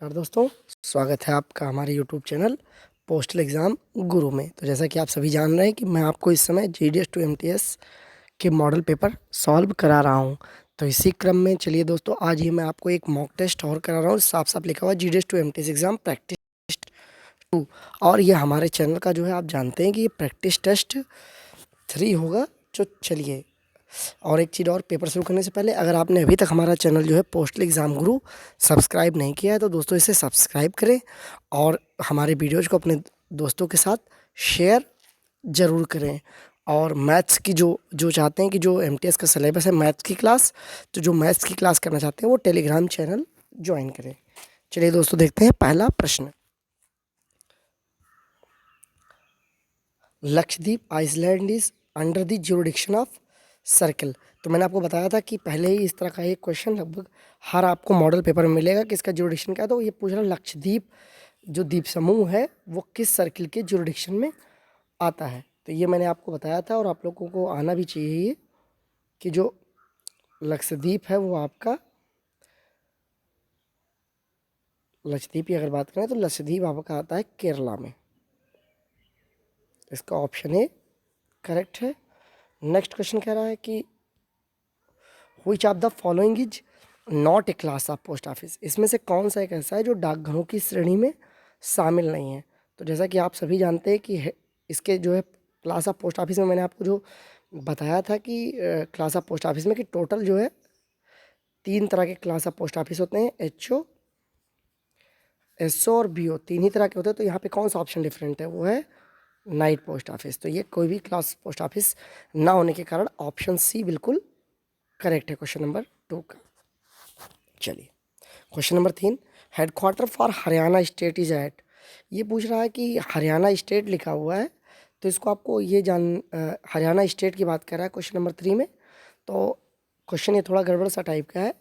और दोस्तों, स्वागत है आपका हमारे यूट्यूब चैनल पोस्टल एग्ज़ाम गुरु में। तो जैसा कि आप सभी जान रहे हैं कि मैं आपको इस समय जीडीएस टू एमटीएस के मॉडल पेपर सॉल्व करा रहा हूं। तो इसी क्रम में चलिए दोस्तों, आज ही मैं आपको एक मॉक टेस्ट और करा रहा हूं। साफ साफ लिखा हुआ GDS to MTS exam practice 2। और ये हमारे चैनल का जो है, आप जानते हैं कि ये प्रैक्टिस टेस्ट 3 होगा। तो चलिए, और एक चीज़ और, पेपर शुरू करने से पहले अगर आपने अभी तक हमारा चैनल जो है पोस्टल एग्ज़ाम गुरु सब्सक्राइब नहीं किया है तो दोस्तों इसे सब्सक्राइब करें और हमारे वीडियोज़ को अपने दोस्तों के साथ शेयर ज़रूर करें। और मैथ्स की जो जो चाहते हैं कि जो एमटीएस का सिलेबस है मैथ्स की क्लास, तो जो मैथ्स की क्लास करना चाहते हैं वो टेलीग्राम चैनल ज्वाइन करें। चलिए दोस्तों, देखते हैं पहला प्रश्न। Lakshadweep island is under the jurisdiction of circle. तो मैंने आपको बताया था कि पहले ही इस तरह का एक क्वेश्चन लगभग हर आपको मॉडल पेपर में मिलेगा कि इसका ज्यूरिडिक्शन क्या है। तो ये पूछ रहा लक्षद्वीप जो द्वीप समूह है वो किस सर्कल के ज्यूरिडिक्शन में आता है। तो ये मैंने आपको बताया था और आप लोगों को आना भी चाहिए ये कि जो लक्षद्वीप है वो आपका, लक्षद्वीप की अगर बात करें तो लक्षद्वीप आपका आता है केरला में। इसका ऑप्शन ए करेक्ट है। नेक्स्ट क्वेश्चन कह रहा है कि which of the following is not a class of post office. इसमें से कौन सा एक ऐसा है जो डाकघरों की श्रेणी में शामिल नहीं है। तो जैसा कि आप सभी जानते हैं कि इसके जो है क्लास ऑफ पोस्ट ऑफिस में मैंने आपको जो बताया था कि क्लास ऑफ पोस्ट ऑफिस में कि टोटल जो है 3 तरह के क्लास ऑफ पोस्ट ऑफिस होते हैं, एचओ, एसओ और बीओ, 3 ही तरह के होते हैं। तो यहाँ पे कौन सा ऑप्शन डिफरेंट है, वो है नाइट पोस्ट ऑफिस। तो ये कोई भी क्लास पोस्ट ऑफिस ना होने के कारण ऑप्शन सी बिल्कुल करेक्ट है क्वेश्चन नंबर 2 का। चलिए, question number 3, headquarter for Haryana state is at. ये पूछ रहा है कि हरियाणा स्टेट लिखा हुआ है, तो इसको आपको ये हरियाणा स्टेट की बात कर रहा है क्वेश्चन नंबर 3 में। तो क्वेश्चन ये थोड़ा गड़बड़ सा टाइप का है।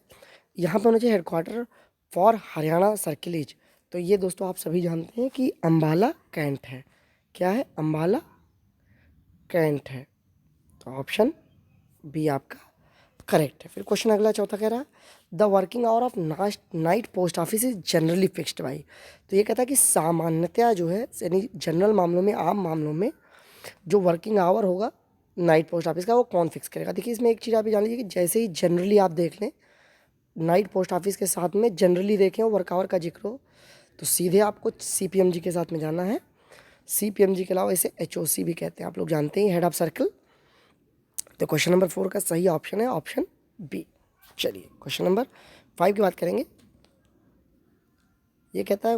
यहाँ पे होना चाहिए हेडक्वार्टर फॉर हरियाणा सर्किलेज। तो ये दोस्तों आप सभी जानते हैं कि अम्बाला कैंट है। क्या है? अम्बाला कैंट है। तो ऑप्शन बी आपका करेक्ट है। फिर क्वेश्चन अगला चौथा कह रहा है the working hour of night post office is generally fixed by. तो ये कहता है कि सामान्यतया जो है, यानी जनरल मामलों में, आम मामलों में जो वर्किंग आवर होगा नाइट पोस्ट ऑफिस का वो कौन फिक्स करेगा। देखिए, इसमें एक चीज़ आप जान लीजिए कि जैसे ही जनरली आप देख लें, नाइट पोस्ट ऑफिस के साथ में जनरली देखें और वर्क आवर का जिक्र हो, तो सीधे आपको सीपीएमजी के साथ में जाना है। सीपीएमजी के अलावा इसे एचओसी भी कहते हैं, आप लोग जानते हैं, हेड ऑफ सर्कल। तो क्वेश्चन नंबर 4 का सही ऑप्शन है ऑप्शन बी। चलिए, क्वेश्चन नंबर 5 की बात करेंगे। ये कहता है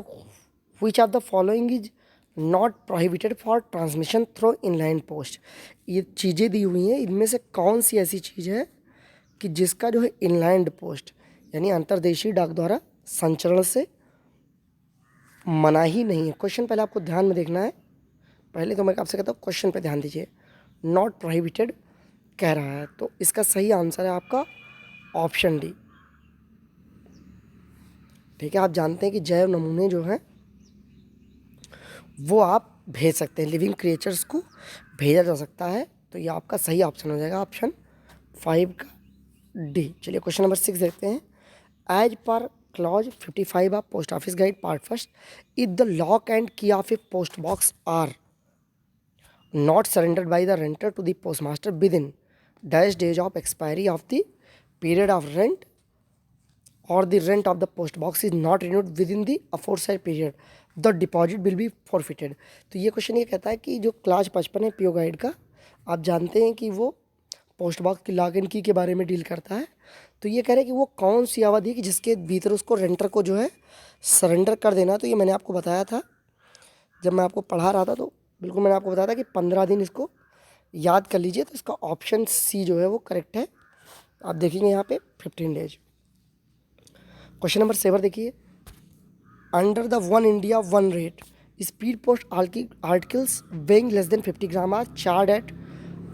which of the following is not prohibited for transmission through inline post. ये चीज़ें दी हुई हैं, इनमें से कौन सी ऐसी चीज़ है कि जिसका जो है इनलैंड पोस्ट यानी अंतर्देशीय डाक द्वारा संचरण से मना ही नहीं है। क्वेश्चन पहले आपको ध्यान में देखना है। पहले तो मैं आपसे कहता हूँ क्वेश्चन पे ध्यान दीजिए। नॉट प्रोहिबिटेड कह रहा है, तो इसका सही आंसर है आपका ऑप्शन डी। ठीक है, आप जानते हैं कि जैव नमूने जो हैं वो आप भेज सकते हैं, लिविंग क्रिएचर्स को भेजा जा सकता है। तो ये आपका सही ऑप्शन हो जाएगा ऑप्शन 5 का डी। चलिए, क्वेश्चन नंबर 6 देखते हैं। As per clause 55 of post office guide part first, if the lock and key of a post box are not surrendered by the renter to the postmaster within dash days of expiry of the period of rent or the rent of the post box is not renewed within the aforesaid period, the deposit will be forfeited। तो ये question ये कहता है कि जो class 55 है PO guide का, आप जानते हैं कि वो पोस्ट बॉक्स की लॉक एंड की के बारे में डील करता है। तो ये कह रहे हैं कि वो कौन सी अवधि कि जिसके भीतर उसको रेंटर को जो है सरेंडर कर देना। तो ये मैंने आपको बताया था जब मैं आपको पढ़ा रहा था, तो बिल्कुल मैंने आपको बताया था कि 15 दिन इसको याद कर लीजिए। तो इसका ऑप्शन सी जो है वो करेक्ट है। आप देखेंगे यहाँ पे 15 डेज। क्वेश्चन नंबर 7 देखिए। Under the one India one rate speed post articles weighing less than 50 gram are charge at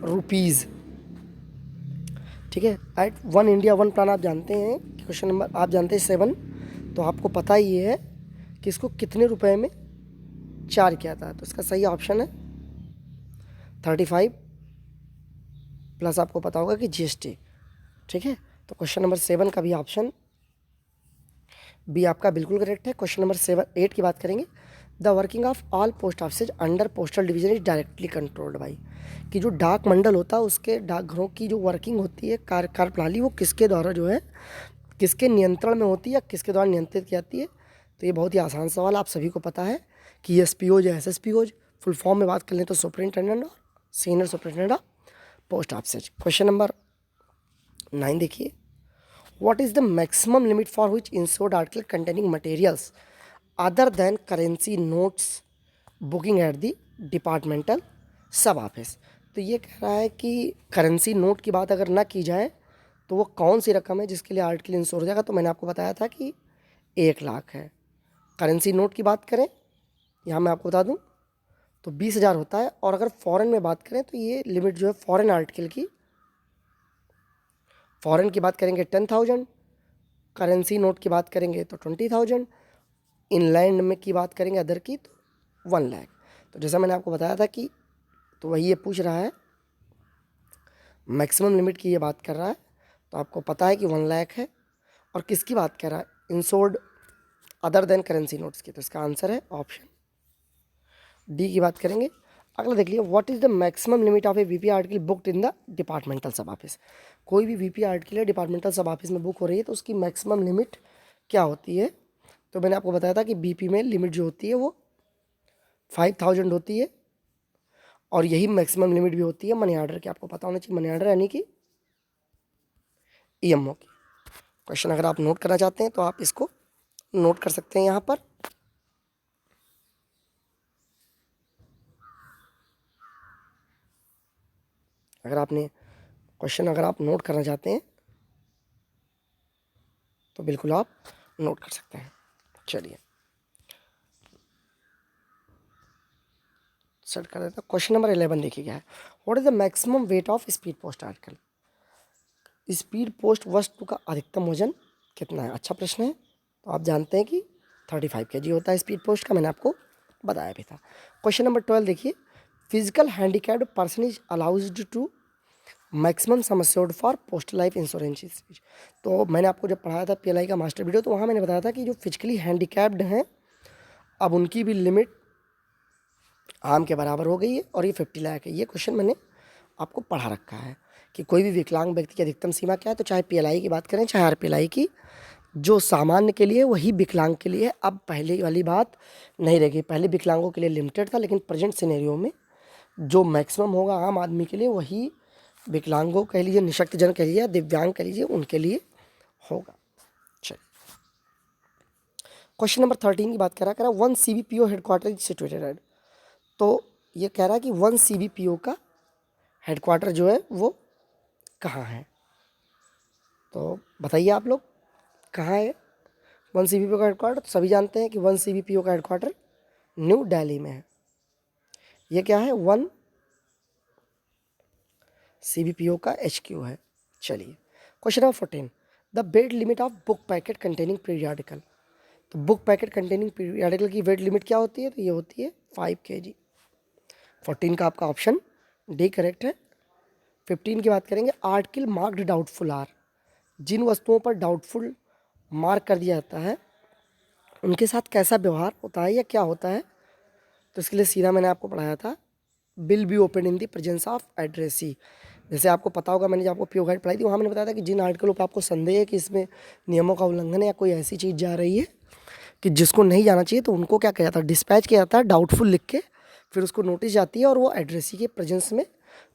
rupees. ठीक है, at one India one plan आप जानते हैं। क्वेश्चन नंबर आप जानते हैं 7, तो आपको पता ही है कि इसको कितने रुपए में चार्ज किया था। तो इसका सही ऑप्शन है 35 प्लस आपको पता होगा कि जीएसटी। ठीक है, तो क्वेश्चन नंबर 7 का भी ऑप्शन बी आपका बिल्कुल करेक्ट है। क्वेश्चन नंबर 8 की बात करेंगे। The working of all post office under postal division is directly controlled by, कि जो डाक मंडल होता है उसके डाकघरों की जो वर्किंग होती है, कार्यप्रणाली, वो किसके द्वारा जो है, किसके नियंत्रण में होती है या किसके द्वारा नियंत्रित की जाती है। तो ये बहुत ही आसान सवाल, आप सभी को पता है कि एस पी ओज या S S P Os, full form में बात कर लें तो सुपरिंटेंडेंट और senior superintendent of post office. Question number 9 देखिए। What is the maximum limit for which insured article containing materials other than currency notes booking at the departmental सब office. तो ये कह रहा है कि करेंसी नोट की बात अगर ना की जाए तो वो कौन सी रकम है जिसके लिए आर्टिकल इंश्योर हो जाएगा। तो मैंने आपको बताया था कि 1 लाख है। करेंसी नोट की बात करें, यहाँ मैं आपको बता दूं, तो 20,000 होता है। और अगर फॉरेन में बात करें तो ये लिमिट जो है फॉरेन आर्टिकल की, फॉरेन की बात करेंगे 10,000, करेंसी नोट की बात करेंगे तो 20,000, इनलैंड में की बात करेंगे अदर की तो 1 लाख। तो जैसा मैंने आपको बताया था कि, तो वही ये पूछ रहा है, मैक्सिमम लिमिट की ये बात कर रहा है। तो आपको पता है कि 1 लाख है। और किसकी बात कर रहा है, insured other than currency notes की। तो इसका आंसर है ऑप्शन डी की बात करेंगे। अगला देख लीजिए, what is the maximum limit of A VP article booked in the departmental सब ऑफिस। कोई भी वीपी आर्टिकल है डिपार्टमेंटल सब ऑफिस में बुक हो रही है तो उसकी मैक्सिमम लिमिट क्या होती है। तो मैंने आपको बताया था कि बीपी में लिमिट जो होती है वो 5,000 होती है। और यही मैक्सिमम लिमिट भी होती है मनी ऑर्डर की, आपको पता होना चाहिए, मनी ऑर्डर यानी कि ईएमओ की। क्वेश्चन अगर आप नोट करना चाहते हैं तो आप इसको नोट कर सकते हैं यहाँ पर। अगर आप नोट करना चाहते हैं तो बिल्कुल आप नोट कर सकते हैं। चलिए सेट कर देता हूँ। क्वेश्चन नंबर 11 देखिए क्या है। What is the maximum weight of speed post article. Speed post वस्तु का अधिकतम वजन कितना है। अच्छा प्रश्न है। तो आप जानते हैं कि 35 kg होता है स्पीड पोस्ट का, मैंने आपको बताया भी था। क्वेश्चन नंबर 12 देखिए। Physical handicapped person is allowed to maximum sum assured for post life insurance. तो मैंने आपको जब पढ़ाया था पीएलआई का मास्टर वीडियो, तो वहाँ मैंने बताया था कि जो फिजिकली हैंडीकैप्ड हैं अब उनकी भी लिमिट आम के बराबर हो गई है और ये 50 लाख है। ये क्वेश्चन मैंने आपको पढ़ा रखा है कि कोई भी विकलांग व्यक्ति की अधिकतम सीमा क्या है। तो चाहे पीएलआई की बात करें चाहे आरपीएलआई की, जो सामान्य के लिए वही विकलांग के लिए। अब पहले वाली बात नहीं रहेगी, पहले विकलांगों के लिए लिमिटेड था, लेकिन प्रेजेंट सिनेरियो में जो मैक्सिमम होगा आम आदमी के लिए वही विकलांगों कह लीजिए, निशक्तजन कह लीजिए, दिव्यांग कह लीजिए, उनके लिए होगा। चलिए क्वेश्चन नंबर 13 की बात कह रहा है 1 CBPO हेडक्वार्टर इज सिचुएटेड। तो ये कह रहा है कि 1 CBPO का हेडक्वार्टर जो है वो कहाँ है। तो बताइए आप लोग कहाँ है 1 CBPO का हेडक्वार्टर। तो सभी जानते हैं कि 1 CBPO का हेडक्वार्टर न्यू दिल्ली में है। ये क्या है, 1 CBPO का HQ है। चलिए question number 14। The wait limit of book packet containing periodical. तो बुक पैकेट कंटेनिंग पीरियडिकल की वेट लिमिट क्या होती है। तो ये होती है 5 kg। 14 का आपका ऑप्शन डी करेक्ट है। 15 की बात करेंगे। Article marked doubtful are. जिन वस्तुओं पर डाउटफुल मार्क कर दिया जाता है उनके साथ कैसा व्यवहार होता है या क्या होता है। तो इसके लिए सीधा मैंने आपको पढ़ाया था, bill be open in the presence of addressee. जैसे आपको पता होगा, मैंने जब आपको पीओ गाइड पढ़ाई थी वहाँ मैंने बताया था कि जिन आर्टिकलों पर आपको संदेह है कि इसमें नियमों का उल्लंघन है या कोई ऐसी चीज़ जा रही है कि जिसको नहीं जाना चाहिए, तो उनको क्या किया जाता है, डिस्पैच किया जाता है डाउटफुल लिख के, फिर उसको नोटिस जाती है और वो एड्रेसी के प्रेजेंस में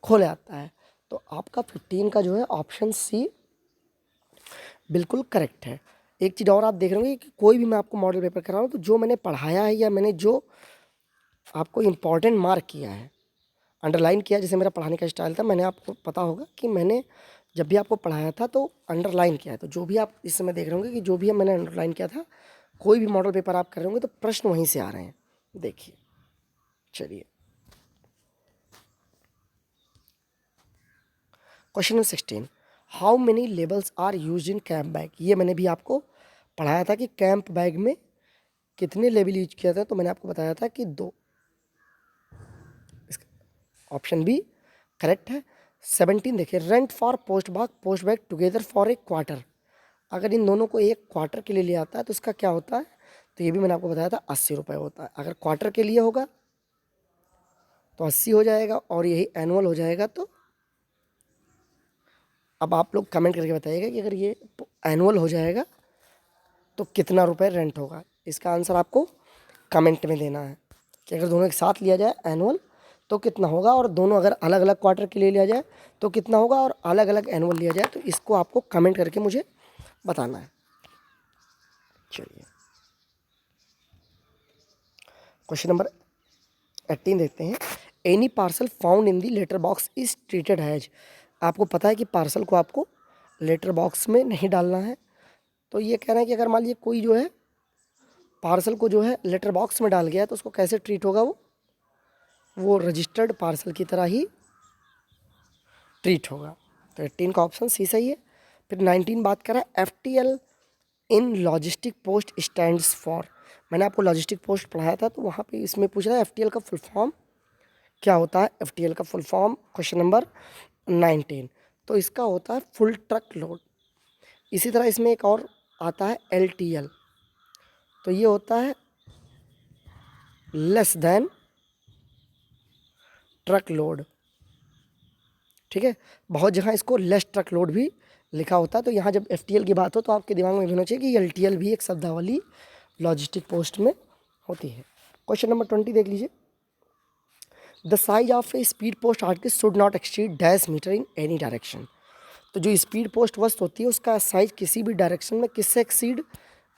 खोला जाता है। तो आपका 15 का जो है ऑप्शन सी बिल्कुल करेक्ट है। एक चीज़ और आप देख रहे होंगे कि कोई भी मैं आपको मॉडल पेपर करा रहा हूँ तो जो मैंने पढ़ाया है या मैंने जो आपको इम्पॉर्टेंट मार्क किया है, अंडरलाइन किया, जैसे मेरा पढ़ाने का स्टाइल था, मैंने आपको पता होगा कि मैंने जब भी आपको पढ़ाया था तो अंडरलाइन किया है। तो जो भी आप इस समय देख रहे होंगे कि जो भी मैंने अंडरलाइन किया था, कोई भी मॉडल पेपर आप कर रहे होंगे तो प्रश्न वहीं से आ रहे हैं। देखिए चलिए question number 16। How many labels are use in camp bag. ये मैंने भी आपको पढ़ाया था कि कैंप बैग में कितने लेबल यूज किया था। तो मैंने आपको बताया था कि 2। ऑप्शन बी करेक्ट है। 17 देखिए। Rent for post bag together for a quarter अगर इन दोनों को एक क्वार्टर के लिए लिया आता है तो इसका क्या होता है, तो ये भी मैंने आपको बताया था 80 रुपये होता है। अगर क्वार्टर के लिए होगा तो 80 हो जाएगा, और यही एनुअल हो जाएगा। तो अब आप लोग कमेंट करके बताइएगा कि अगर ये एनुअल हो जाएगा तो कितना रुपए रेंट होगा। इसका आंसर आपको कमेंट में देना है कि अगर दोनों एक साथ लिया जाए एनुअल तो कितना होगा, और दोनों अगर अलग अलग क्वार्टर के लिए लिया जाए तो कितना होगा, और अलग अलग एनुअल लिया जाए तो इसको आपको कमेंट करके मुझे बताना है। चलिए क्वेश्चन नंबर 18 देखते हैं। Any parcel found in the letter box is treated as. आपको पता है कि पार्सल को आपको लेटर बॉक्स में नहीं डालना है। तो ये कह रहे हैं कि अगर मान लीजिए कोई जो है पार्सल को जो है लेटर बॉक्स में डाल गया तो उसको कैसे ट्रीट होगा, वो रजिस्टर्ड पार्सल की तरह ही ट्रीट होगा। तो 18 का ऑप्शन सी सही है। फिर 19 बात कर रहा है FTL in logistic post stands for. मैंने आपको लॉजिस्टिक पोस्ट पढ़ाया था, तो वहाँ पे इसमें पूछ रहा है FTL का फुल फॉर्म क्या होता है। FTL का फुल फॉर्म क्वेश्चन नंबर 19, तो इसका होता है फुल ट्रक लोड। इसी तरह इसमें एक और आता है LTL, तो ये होता है लेस देन ट्रक लोड। ठीक है, बहुत जगह इसको लेस ट्रक लोड भी लिखा होता है। तो यहाँ जब FTL की बात हो तो आपके दिमाग में भी होना चाहिए कि LTL भी एक शब्दावली लॉजिस्टिक पोस्ट में होती है। क्वेश्चन नंबर 20 देख लीजिए। The size of a speed post article should not exceed dash metre in any direction. तो जो स्पीड पोस्ट वस्तु होती है उसका साइज किसी भी डायरेक्शन में किससे एक्सीड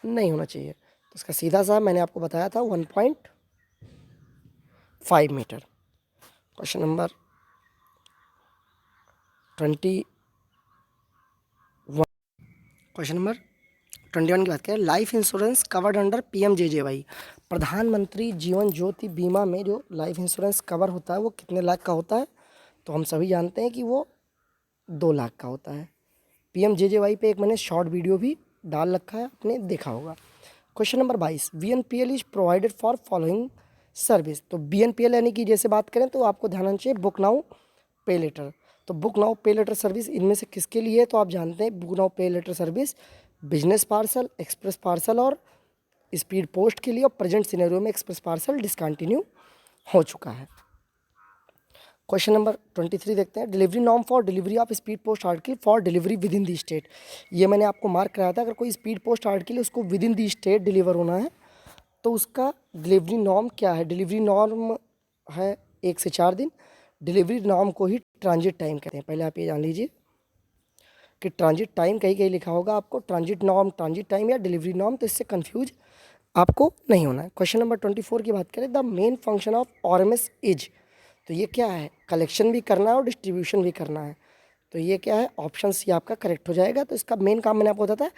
नहीं होना चाहिए। तो इसका सीधा सा मैंने आपको बताया था 1.5 metre. Question number 21, question number 21 की बात करें। Life insurance covered under PMJJY। प्रधानमंत्री जीवन ज्योति बीमा में जो लाइफ इंश्योरेंस कवर होता है वो कितने लाख का होता है, तो हम सभी जानते हैं कि वो 2 लाख का होता है। PMJJY पे एक मैंने शॉर्ट वीडियो भी डाल रखा है, आपने देखा होगा। Question number 22। BNPL is provided for following service. तो BNPL यानी कि जैसे बात करें तो आपको ध्यान रखना चाहिए बुक नाउ पे लेटर। तो book now pay later service इनमें से किसके लिए है, तो आप जानते हैं book now pay later service business parcel, express parcel और स्पीड पोस्ट के लिए। और प्रेजेंट सिनेरियो में एक्सप्रेस पार्सल डिसकंटिन्यू हो चुका है। क्वेश्चन नंबर 23 देखते हैं। Delivery norm for delivery of speed post article for delivery within the state. ये मैंने आपको मार्क कराया था, अगर कोई स्पीड पोस्ट आर्टिकल उसको with in the state deliver होना है तो उसका डिलीवरी नॉर्म क्या है। डिलीवरी नॉर्म है 1 से 4 दिन। डिलीवरी नॉर्म को ही ट्रांजिट टाइम कहते हैं। पहले आप ये जान लीजिए कि ट्रांजिट टाइम कहीं कहीं लिखा होगा आपको ट्रांजिट नॉर्म, ट्रांजिट टाइम या डिलीवरी नॉर्म, तो इससे कंफ्यूज आपको नहीं होना है। क्वेश्चन नंबर 24 की बात करें। The main function of RMS is. तो ये क्या है, कलेक्शन भी करना है और डिस्ट्रीब्यूशन भी करना है। तो ये क्या है, ऑप्शन सी आपका करेक्ट हो जाएगा। तो इसका मेन काम मैंने आपको बताया था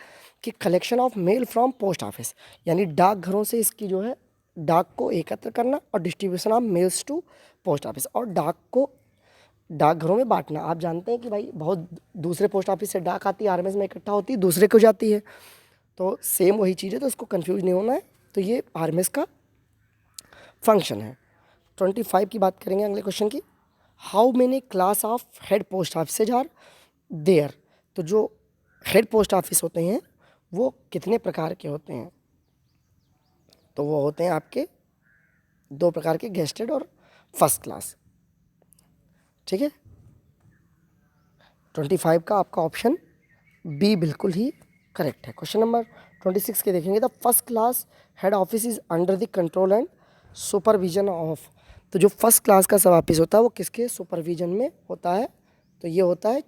कि collection of male from post office, यानी डाकघरों से इसकी जो है डाक को एकत्र करना, और distribution of mails to post office, और डाक को डाकघरों में बांटना। आप जानते हैं कि भाई बहुत दूसरे पोस्ट ऑफिस से डाक आती है, RMS में इकट्ठा होती है, दूसरे को जाती है, तो सेम वही चीज़ है, तो इसको कंफ्यूज नहीं होना है। तो ये RMS का फंक्शन है। 25 की बात करेंगे अगले क्वेश्चन की। How many class of head post office are there. तो जो हेड पोस्ट ऑफिस होते हैं वो कितने प्रकार के होते हैं, तो वो होते हैं आपके 2 प्रकार के, गेस्टेड और फर्स्ट क्लास। ठीक है, 25 का आपका ऑप्शन बी बिल्कुल ही करेक्ट है। क्वेश्चन नंबर 26 के देखेंगे। The first class head office is under the control and supervision of. तो जो फर्स्ट क्लास का सब ऑफिस होता है वो किसके सुपरविजन में होता है, तो ये होता है,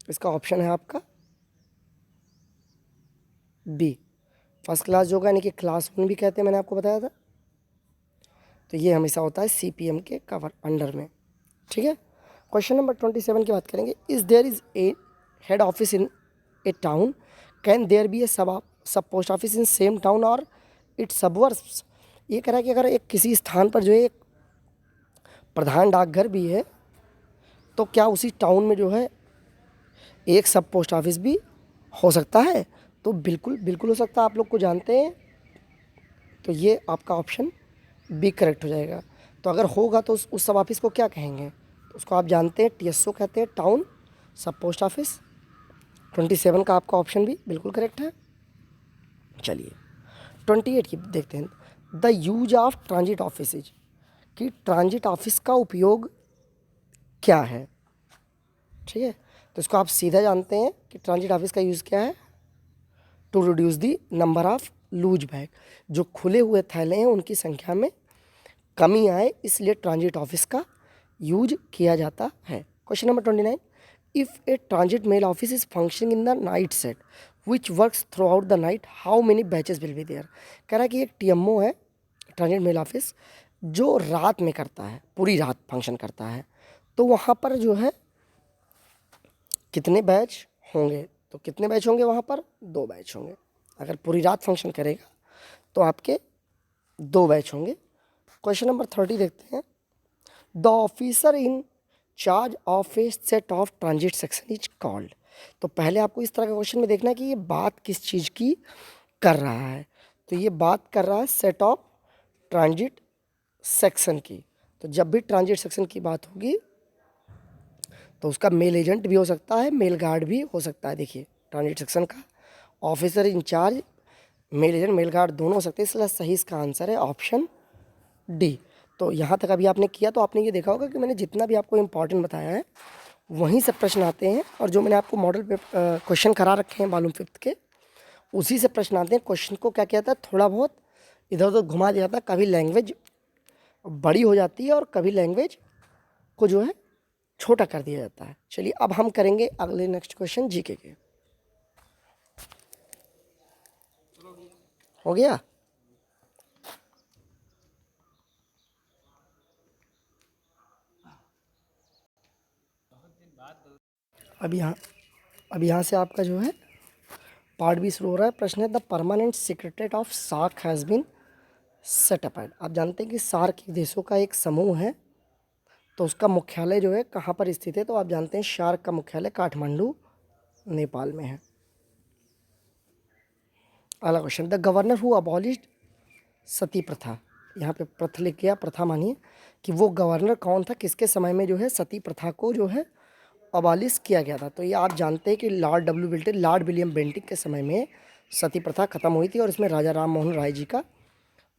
इसका ऑप्शन है आपका बी। फर्स्ट क्लास जो होगा यानी कि क्लास 1 भी कहते हैं, मैंने आपको बताया था, तो ये हमेशा होता है CPM के कवर अंडर में। ठीक है, क्वेश्चन नंबर 27 की बात करेंगे। Is there is a head office in a town, can there be a sub post office in same town और इट सबवर्स। ये कह रहा है कि अगर एक किसी स्थान पर जो है एक प्रधान डाकघर भी है तो क्या उसी टाउन में जो है एक सब पोस्ट ऑफिस भी हो सकता है, तो बिल्कुल बिल्कुल हो सकता है, आप लोग को जानते हैं। तो ये आपका ऑप्शन बी करेक्ट हो जाएगा। तो अगर होगा तो उस सब ऑफिस को क्या कहेंगे, तो उसको आप जानते हैं TSO कहते हैं, टाउन सब पोस्ट ऑफिस 27 का आपका ऑप्शन भी बिल्कुल करेक्ट है। चलिए 28 की देखते हैं। The use of transit offices, कि ट्रांजिट ऑफिस का उपयोग क्या है। ठीक है, तो इसको आप सीधा जानते हैं कि ट्रांजिट ऑफिस का यूज़ क्या है, to reduce the number of loose bag, जो खुले हुए थैले हैं उनकी संख्या में कमी आए, इसलिए ट्रांजिट ऑफिस का यूज किया जाता है। Question number 29, if a transit mail office is functioning in the night set which works throughout the night, how many batches will be there. कह रहा है कि एक टीएमओ है, ट्रांजिट मेल ऑफिस, जो रात में करता है, पूरी रात फंक्शन करता है, तो वहाँ पर जो है कितने बैच होंगे, तो कितने बैच होंगे वहाँ पर, 2 बैच होंगे। अगर पूरी रात फंक्शन करेगा तो आपके 2 बैच होंगे। क्वेश्चन नंबर 30 देखते हैं। The officer in charge of A set of transit section is called. तो पहले आपको इस तरह का क्वेश्चन में देखना है कि ये बात किस चीज़ की कर रहा है। तो ये बात कर रहा है सेट ऑफ ट्रांजिट सेक्शन की। तो जब भी ट्रांजिट सेक्शन की बात होगी तो उसका मेल एजेंट भी हो सकता है, मेल गार्ड भी हो सकता है। देखिए ट्रांजिट सेक्शन का officer in charge, mail agent, mail guard दोनों हो सकते हैं, इसलिए सही इसका आंसर है ऑप्शन डी। तो यहाँ तक अभी आपने किया तो आपने ये देखा होगा कि मैंने जितना भी आपको इम्पॉर्टेंट बताया है वहीं से प्रश्न आते हैं, और जो मैंने आपको मॉडल पे क्वेश्चन करा रखे हैं मालूम 5th के, उसी से प्रश्न आते हैं। क्वेश्चन को क्या किया जाता है, थोड़ा बहुत इधर उधर घुमा दिया जाता है, कभी लैंग्वेज बड़ी हो जाती है और कभी लैंग्वेज को जो है छोटा कर दिया जाता है। चलिए अब हम करेंगे अगले नेक्स्ट क्वेश्चन जीके के। हो गया। अब यहाँ से आपका जो है पार्ट भी शुरू हो रहा है। प्रश्न है the permanent secretariat of SAARC has been set up at. आप जानते हैं कि सार्क देशों का एक समूह है, तो उसका मुख्यालय जो है कहाँ पर स्थित है, तो आप जानते हैं सार्क का मुख्यालय काठमांडू नेपाल में है। अगला question, the governor who abolished sati pratha. यहाँ पे प्रथा लिख गया, प्रथा मानिए कि वो गवर्नर कौन था, किसके समय में जो है सती प्रथा को जो है अबॉलिश किया गया था। तो ये आप जानते हैं कि लॉर्ड विलियम बेंटिक के समय में सती प्रथा खत्म हुई थी, और इसमें राजा राम मोहन राय जी का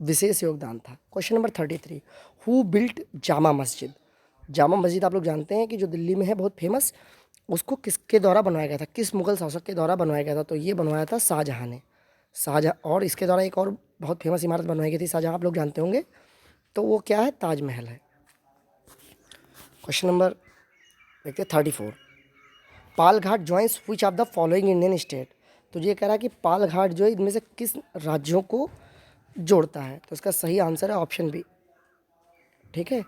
विशेष योगदान था। Question number 33, who built Jama Masjid. Jama Masjid आप लोग जानते हैं कि जो दिल्ली में है बहुत फेमस, उसको किसके द्वारा बनवाया गया था, किस मुगल शासक के द्वारा बनवाया गया था, तो ये बनवाया था शाहजहाँ ने। शाहजहाँ, और इसके द्वारा एक और बहुत फेमस इमारत बनवाई गई थी शाहजहाँ, आप लोग जानते होंगे, तो वो क्या है, ताजमहल है। क्वेश्चन नंबर देखते हैं 34, Palghat joins which of the following Indian state. तो ये कह रहा है कि पाल घाट जो है इनमें से किस राज्यों को जोड़ता है, तो इसका सही आंसर है ऑप्शन बी। ठीक है,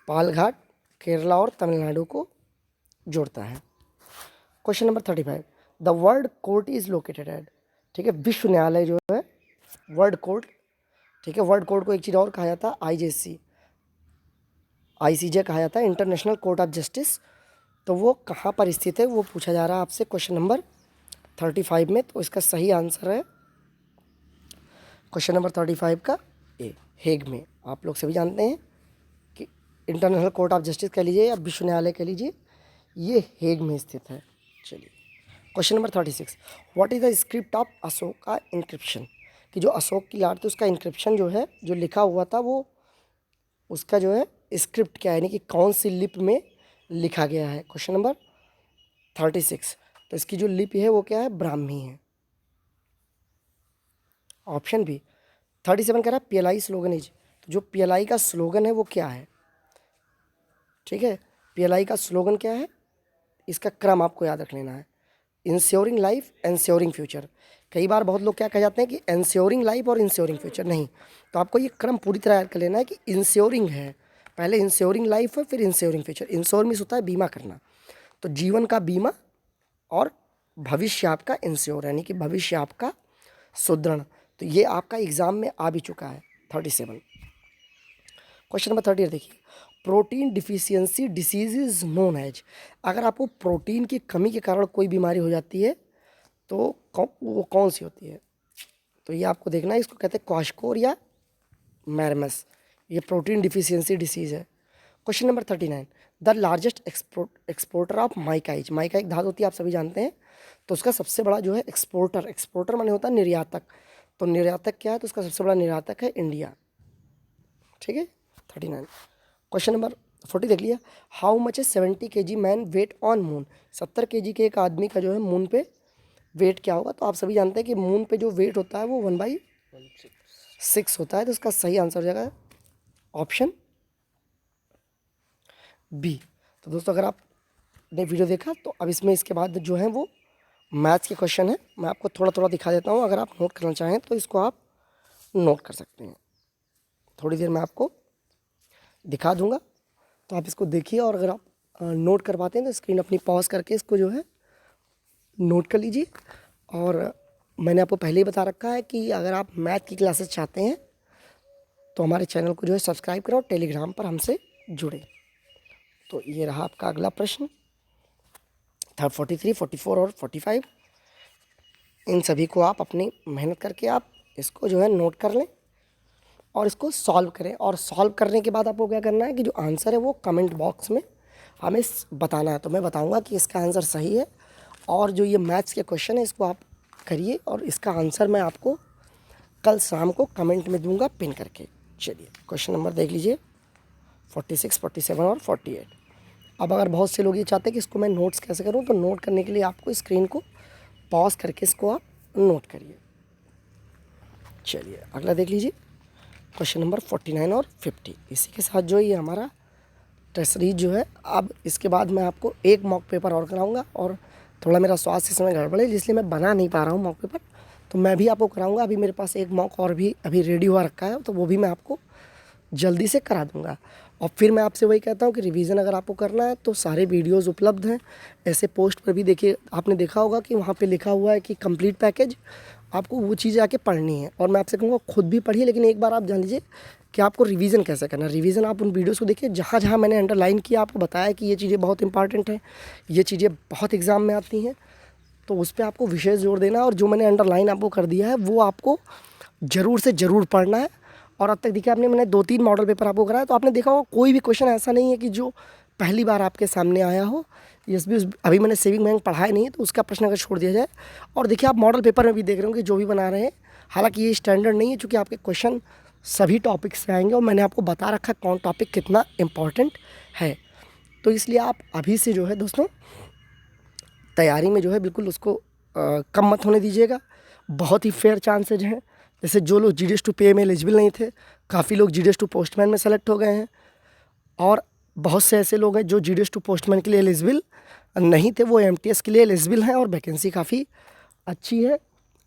पाल घाट केरला और तमिलनाडु को जोड़ता है। Question number 35, the world court is located at. ठीक है, विश्व न्यायालय जो है वर्ल्ड कोर्ट, ठीक है, वर्ल्ड कोर्ट को एक चीज़ और कहा जाता है ICJ कहा जाता है, इंटरनेशनल कोर्ट ऑफ जस्टिस। तो वो कहाँ पर स्थित है वो पूछा जा रहा है आपसे क्वेश्चन नंबर 35 में, तो इसका सही आंसर है क्वेश्चन नंबर 35 का ए, हेग में। आप लोग सभी जानते हैं कि इंटरनेशनल कोर्ट ऑफ जस्टिस कह लीजिए या विश्व न्यायालय कह लीजिए, ये हेग में स्थित है। चलिए question number 36, what is the script of Ashok का इंक्रिप्शन। कि जो अशोक की लाट थी उसका इंक्रिप्शन जो है, जो लिखा हुआ था, वो उसका जो है स्क्रिप्ट क्या है, यानी कि कौन सी लिपि में लिखा गया है। क्वेश्चन नंबर 36, तो इसकी जो लिपि है वो क्या है, ब्राह्मी है, ऑप्शन बी। 37 कह रहा है PLI स्लोगन इज। तो जो PLI का स्लोगन है वो क्या है, ठीक है, PLI का स्लोगन क्या है, इसका क्रम आपको याद रख लेना है, इंश्योरिंग लाइफ, इंश्योरिंग फ्यूचर। कई बार बहुत लोग क्या कह जाते हैं कि इंश्योरिंग लाइफ और इंश्योरिंग फ्यूचर, नहीं, तो आपको ये क्रम पूरी तरह याद कर लेना है कि इंश्योरिंग है, पहले इंश्योरिंग लाइफ है, फिर इंश्योरिंग फ्यूचर। इंश्योर मीन्स होता है बीमा करना, तो जीवन का बीमा, और भविष्य आपका इंश्योर, यानी कि भविष्य आपका सुदृढ़। तो ये आपका एग्जाम में आ भी चुका है 37। क्वेश्चन नंबर 30 देखिए, protein deficiency disease is known as. अगर आपको प्रोटीन की कमी के कारण कोई बीमारी हो जाती है तो वो कौन सी होती है, तो ये आपको देखना है, इसको कहते हैं क्वाशकोर या मैरमस, ये प्रोटीन डिफिशियंसी डिसीज़ है। Question number 39, the largest exporter of mica is. Mica एक धातु होती है, आप सभी जानते हैं, तो उसका सबसे बड़ा जो है एक्सपोर्टर, एक्सपोर्टर माने होता है निर्यातक, तो निर्यातक क्या है, तो उसका सबसे बड़ा निर्यातक है इंडिया। ठीक है, 39। क्वेश्चन नंबर 40 देख लिया। हाउ मच है 70 kg man weight on moon, 70 kg के एक आदमी का जो है मून पे वेट क्या होगा। तो आप सभी जानते हैं कि मून पे जो वेट होता है वो 1/6 होता है, तो उसका सही आंसर हो जाएगा ऑप्शन बी। तो दोस्तों अगर आपने वीडियो देखा तो अब इसमें इसके बाद जो है वो मैथ्स के क्वेश्चन है, मैं आपको थोड़ा थोड़ा दिखा देता हूँ, अगर आप नोट करना चाहें तो इसको आप नोट कर सकते हैं। थोड़ी देर में आपको दिखा दूंगा, तो आप इसको देखिए, और अगर आप नोट कर पाते हैं तो स्क्रीन अपनी पॉज करके इसको जो है नोट कर लीजिए। और मैंने आपको पहले ही बता रखा है कि अगर आप मैथ की क्लासेस चाहते हैं तो हमारे चैनल को जो है सब्सक्राइब करो और टेलीग्राम पर हमसे जुड़े। तो ये रहा आपका अगला प्रश्न, 43, 44 और 45। इन सभी को आप अपनी मेहनत करके आप इसको जो है नोट कर लें और इसको सॉल्व करें। और सॉल्व करने के बाद आपको क्या करना है कि जो आंसर है वो कमेंट बॉक्स में हमें बताना है। तो मैं बताऊंगा कि इसका आंसर सही है, और जो ये मैथ्स के क्वेश्चन है इसको आप करिए, और इसका आंसर मैं आपको कल शाम को कमेंट में दूंगा पिन करके। चलिए क्वेश्चन नंबर देख लीजिए, 46, 47 और 48। अब अगर बहुत से लोग ये चाहते हैं कि इसको मैं नोट्स कैसे करूं, तो नोट करने के लिए आपको स्क्रीन को पॉज करके इसको आप नोट करिए। चलिए अगला देख लीजिए, क्वेश्चन नंबर 49 और 50। इसी के साथ जो ये हमारा टेस्ट सीरीज जो है, अब इसके बाद मैं आपको एक मॉक पेपर और कराऊंगा, और थोड़ा मेरा स्वास्थ्य इस समय गड़बड़ है इसलिए मैं बना नहीं पा रहा हूँ मॉक पेपर, तो मैं भी आपको कराऊंगा। अभी मेरे पास एक मॉक और भी अभी रेडी हुआ रखा है, तो वो भी मैं आपको जल्दी से करा दूंगा। और फिर मैं आपसे वही कहता हूँ कि रिवीजन अगर आपको करना है तो सारे वीडियोस उपलब्ध हैं, ऐसे पोस्ट पर भी देखिए, आपने देखा होगा कि वहाँ पे लिखा हुआ है कि कंप्लीट पैकेज, आपको वो चीज़ें आके पढ़नी है। और मैं आपसे कहूँगा खुद भी पढ़िए, लेकिन एक बार आप जान लीजिए कि आपको रिवीजन कैसे करना है। रिवीजन आप उन वीडियोज़ को देखिए जहाँ जहाँ मैंने अंडरलाइन किया, आपको बताया कि ये चीज़ें बहुत इंपॉर्टेंट हैं, ये चीज़ें बहुत एग्ज़ाम में आती हैं, तो उस पर आपको विशेष जोर देना है। और जो मैंने अंडरलाइन आपको कर दिया है वो आपको ज़रूर से ज़रूर पढ़ना है। और अब तक देखिए मैंने 2-3 मॉडल पेपर आपको कराया, तो आपने देखा होगा कोई भी क्वेश्चन ऐसा नहीं है कि जो पहली बार आपके सामने आया हो। यस भी अभी मैंने सेविंग बैंक पढ़ाया नहीं है, तो उसका प्रश्न अगर छोड़ दिया जाए, और देखिए आप मॉडल पेपर में भी देख रहे हो कि जो भी बना रहे हैं, हालांकि ये स्टैंडर्ड नहीं है, चूँकि आपके क्वेश्चन सभी टॉपिक से आएंगे और मैंने आपको बता रखा है कौन टॉपिक कितना इम्पॉर्टेंट है। तो इसलिए आप अभी से जो है दोस्तों तैयारी में जो है बिल्कुल उसको कम मत होने दीजिएगा। बहुत ही फेयर चांसेज हैं, जैसे जो लोग GDS2 पे में एलिजिबल नहीं थे, काफ़ी लोग GDS2 पोस्टमैन में सेलेक्ट हो गए हैं, और बहुत से ऐसे लोग हैं जो GDS2 पोस्टमैन के लिए एलिजिबल नहीं थे, वो MTS के लिए एलिजिबल हैं, और वैकेंसी काफ़ी अच्छी है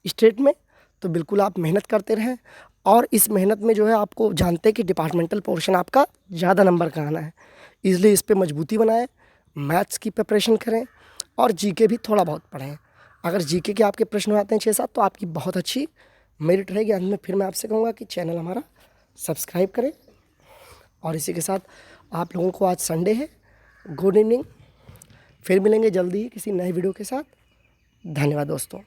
स्टेट में। तो बिल्कुल आप मेहनत करते रहें, और इस मेहनत में जो है आपको जानते हैं कि डिपार्टमेंटल पोर्शन आपका ज़्यादा नंबर का आना है, इसलिए इस पर मजबूती बनाएं, मैथ्स की प्रिपरेशन करें, और GK भी थोड़ा बहुत पढ़ें। अगर GK के आपके प्रश्न आते हैं 6-7 तो आपकी बहुत अच्छी मेरिट रहेगी। अंत में फिर मैं आपसे कहूँगा कि चैनल हमारा सब्सक्राइब करें, और इसी के साथ आप लोगों को आज संडे है, गुड इवनिंग। फिर मिलेंगे जल्दी ही किसी नए वीडियो के साथ। धन्यवाद दोस्तों।